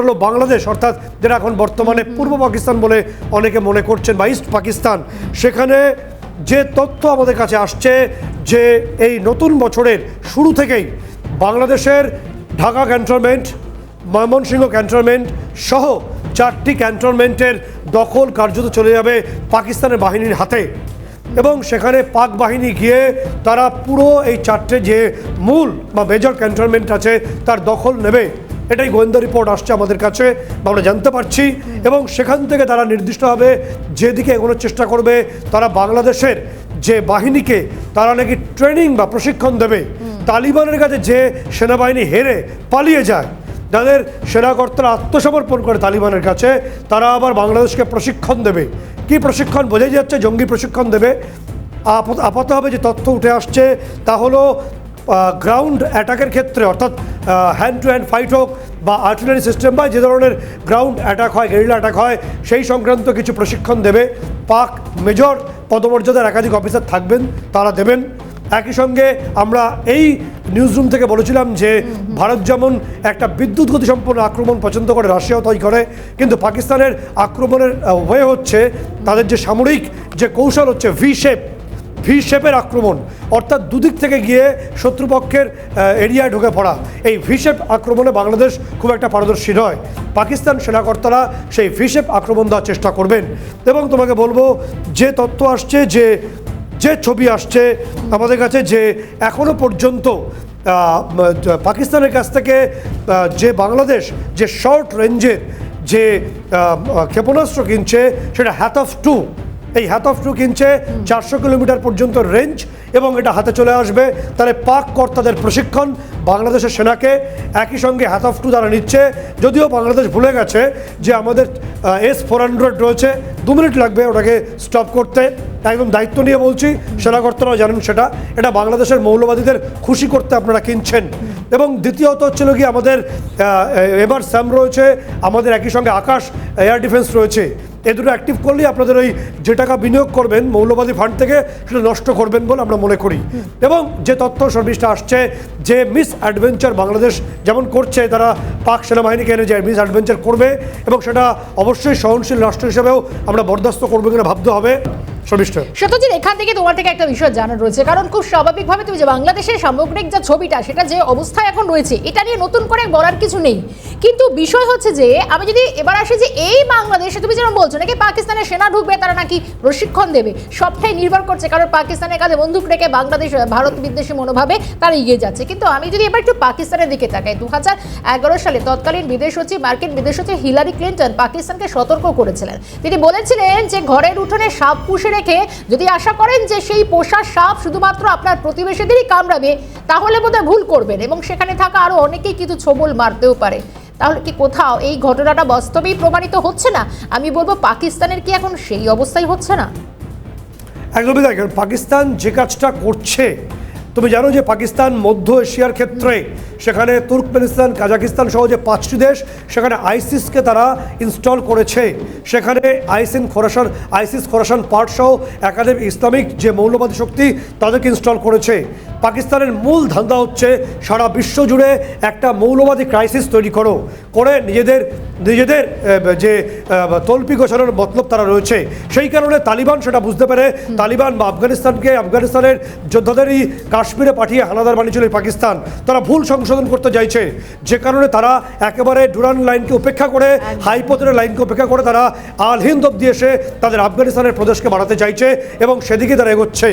হলো বাংলাদেশ, অর্থাৎ যেটা এখন বর্তমানে পূর্ব পাকিস্তান বলে অনেকে মনে করছেন বা ইস্ট পাকিস্তান, সেখানে যে তথ্য আমাদের কাছে আসছে যে এই নতুন বছরের শুরু থেকেই বাংলাদেশের ঢাকা ক্যান্টনমেন্ট, ময়মনসিংহ ক্যান্টনমেন্ট সহ 4টি ক্যান্টনমেন্টের দখল কার্যত চলে যাবে পাকিস্তানের বাহিনীর হাতে এবং সেখানে পাক বাহিনী গিয়ে তারা পুরো এই 4টে যে মূল বা মেজর ক্যান্টনমেন্ট আছে তার দখল নেবে। এটাই গোয়েন্দা রিপোর্ট আসছে আমাদের কাছে বা আমরা জানতে পারছি এবং সেখান থেকে তারা নির্দিষ্টভাবে যেদিকে এগোনোর চেষ্টা করবে, তারা বাংলাদেশের যে বাহিনীকে তারা নাকি ট্রেনিং বা প্রশিক্ষণ দেবে। তালিবানের কাছে যে সেনাবাহিনী হেরে পালিয়ে যায়, যাদের সেনাকর্তারা আত্মসমর্পণ করে তালিবানের কাছে, তারা আবার বাংলাদেশকে প্রশিক্ষণ দেবে। কি প্রশিক্ষণ? বোঝাই যাচ্ছে জঙ্গি প্রশিক্ষণ দেবে। আপাতভাবে যে তথ্য উঠে আসছে তা হলো গ্রাউন্ড অ্যাটাকের ক্ষেত্রে, অর্থাৎ হ্যান্ড টু হ্যান্ড ফাইট হোক বা আর্টিলারি সিস্টেম বা যে ধরনের গ্রাউন্ড অ্যাটাক হয়, গেরিলা অ্যাটাক হয়, সেই সংক্রান্ত কিছু প্রশিক্ষণ দেবে। পাক মেজর পদমর্যাদার একাধিক অফিসার থাকবেন, তারা দেবেন। একই সঙ্গে আমরা এই নিউজ রুম থেকে বলেছিলাম যে ভারত যেমন একটা বিদ্যুৎ গতিসম্পন্ন আক্রমণ পছন্দ করে, রাশিয়াও তাই করে, কিন্তু পাকিস্তানের আক্রমণের ওয়ে হচ্ছে তাদের যে সামরিক যে কৌশল হচ্ছে ভি শেপের আক্রমণ, অর্থাৎ দুদিক থেকে গিয়ে শত্রুপক্ষের এরিয়ায় ঢুকে পড়া। এই ভি শেপ আক্রমণে বাংলাদেশ খুব একটা পারদর্শী নয়। পাকিস্তান সেনাকর্তারা সেই ভি শেপ আক্রমণ দেওয়ার চেষ্টা করবেন। এবং তোমাকে বলবো যে তথ্য আসছে, যে ছবি আসছে আমাদের কাছে, যে এখনো পর্যন্ত পাকিস্তানের কাছ থেকে যে বাংলাদেশ যে শর্ট রেঞ্জের যে ক্ষেপণাস্ত্র কিনছে সেটা HATF-2। এই HATF-2 কিনছে 400 কিলোমিটার পর্যন্ত রেঞ্জ এবং এটা হাতে চলে আসবে। তাহলে পাক কর্তাদের প্রশিক্ষণ বাংলাদেশের সেনাকে একই সঙ্গে HATF-2 দ্বারা নিচ্ছে। যদিও বাংলাদেশ ভুলে গেছে যে আমাদের S-400 রয়েছে, 2 মিনিট লাগবে ওটাকে স্টপ করতে। একদম দায়িত্ব নিয়ে বলছি, সেনাকর্তারাও জানেন সেটা। এটা বাংলাদেশের মৌলবাদীদের খুশি করতে আপনারা কিনছেন। এবং দ্বিতীয়ত হচ্ছিল কি, আমাদের এবার স্যাম রয়েছে, আমাদের একই সঙ্গে আকাশ এয়ার ডিফেন্স রয়েছে। এ দুটো অ্যাক্টিভ করলেই আপনাদের ওই যে টাকা বিনিয়োগ করবেন মৌলবাদী ফান্ড থেকে সেটা নষ্ট করবেন বলে আমরা মনে করি। এবং যে তথ্য সর্বিসটা আসছে যে মিস অ্যাডভেঞ্চার বাংলাদেশ যেমন করছে, তারা পাক সেনাবাহিনীকে এনে যায় মিস অ্যাডভেঞ্চার করবে এবং সেটা অবশ্যই সহনশীল রাষ্ট্র হিসেবেও আমরা বরদাস্ত করবো কিনা ভাবতে হবে। সত্যজিৎ, এখান থেকে তোমার থেকে একটা বিষয় জানার রয়েছে, কারণ খুব স্বাভাবিকভাবে তুমি যে বাংলাদেশের সামগ্রিক যে ছবিটা, সেটা যে অবস্থায় এখন রয়েছে, এটা নিয়ে নতুন করে বলার কিছু নেই। কিন্তু বিষয় হচ্ছে যে আমি যদি এবার আসি যে এই বাংলাদেশে তুমি যেরকম বলছো নাকি পাকিস্তানের সেনা ঢুকবে, তারা নাকি প্রশিক্ষণ দেবে, সবটাই নির্ভর করছে কারণ পাকিস্তানের কাছে বন্দুক রেখে বাংলাদেশ ভারত বিদ্বেষী মনোভাবে তারা এগিয়ে যাচ্ছে। কিন্তু আমি যদি এবার একটু পাকিস্তানের দিকে তাকাই, 2011 সালে তৎকালীন বিদেশ সচিব, মার্কিন বিদেশ সচিব হিলারি ক্লিন্টন পাকিস্তানকে সতর্ক করেছিলেন। তিনি বলেছিলেন যে ঘরের উঠোনে সাপ পুষে রেখে যদি আশা করেন যে সেই পোষা সাপ শুধুমাত্র আপনার প্রতিবেশীদেরই কামড়াবে, তাহলে বোধহয় ভুল করবেন এবং সেখানে থাকা আরো অনেকেই কিছু ছোবল মারতেও পারে। তাহলে কি কোথাও এই ঘটনাটা বাস্তবেই প্রমাণিত হচ্ছে না? আমি বলবো পাকিস্তানের কি এখন সেই অবস্থাই হচ্ছে না? একদমই তাই। কারণ পাকিস্তান যে কাজটা করছে, তুমি জানো যে পাকিস্তান মধ্য এশিয়ার ক্ষেত্রে সেখানে তুর্কমেনিস্তান, কাজাকিস্তান সহ যে 5টি দেশ, সেখানে আইসিসকে তারা ইনস্টল করেছে। সেখানে আইসিস খোরাসান পার্ট সহ একাধিক ইসলামিক যে মৌলবাদী শক্তি তাদেরকে ইনস্টল করেছে। পাকিস্তানের মূল ধান্দা হচ্ছে সারা বিশ্ব জুড়ে একটা মৌলবাদী ক্রাইসিস তৈরি করে নিজেদের যে তল্পি গোছানোর মতলব তারা রয়েছে। সেই কারণে তালিবান সেটা বুঝতে পারে। তালিবান বা আফগানিস্তানের যোদ্ধাদেরই কাশ্মীরে পাঠিয়ে হানাদার বানিয়েছিল পাকিস্তান। তারা ভুল সংশোধন করতে চাইছে, যে কারণে তারা একেবারে ডুরান লাইনকে উপেক্ষা করে, হাইপোথের লাইনকে উপেক্ষা করে তারা আল হিন্দ অব্দি এসে তাদের আফগানিস্তানের প্রদেশকে বাড়াতে চাইছে এবং সেদিকে তারা এগোচ্ছে।